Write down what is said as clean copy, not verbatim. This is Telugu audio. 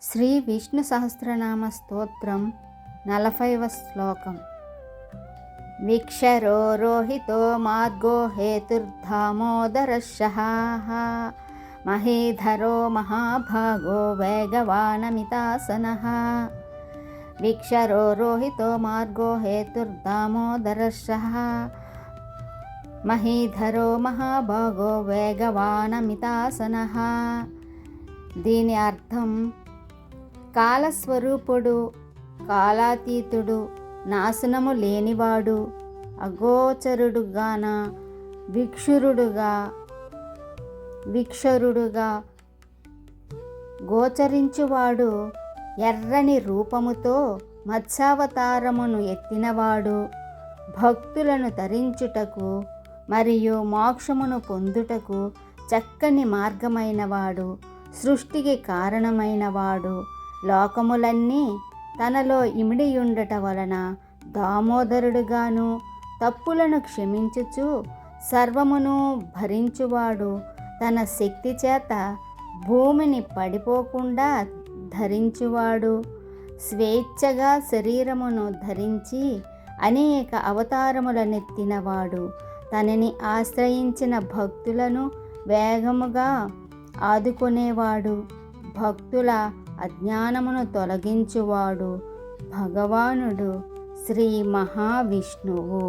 శ్రీ విష్ణు సహస్రనామ స్తోత్రం 40వ శ్లోకం. విక్షరో రోహితో మార్గో హేతుర్ధామోదరశః మహీధరో మహాభాగో వేగవానమితాసనః. విక్షరో రోహితో మార్గో హేతుర్ధామోదరశః మహీధరో మహాభాగో వేగవానమితాసనః. దీని అర్థం, కాలస్వరూపుడు, కాలాతీతుడు, నాశనము లేనివాడు, అగోచరుడుగాన విక్షరుడుగా గోచరించువాడు, ఎర్రని రూపముతో మత్స్యావతారమును ఎత్తినవాడు, భక్తులను తరించుటకు మరియు మోక్షమును పొందుటకు చక్కని మార్గమైనవాడు, సృష్టికి కారణమైనవాడు, లోకములన్నీ తనలో ఇమిడియుండట వలన దామోదరుడుగాను, తప్పులను క్షమించుచు సర్వమును భరించువాడు, తన శక్తి చేత భూమిని పడిపోకుండా ధరించువాడు, స్వేచ్ఛగా శరీరమును ధరించి అనేక అవతారములనెత్తినవాడు, తనని ఆశ్రయించిన భక్తులను వేగముగా ఆదుకునేవాడు, భక్తుల అజ్ఞానమును తొలగించువాడు భగవానుడు శ్రీ మహావిష్ణువు.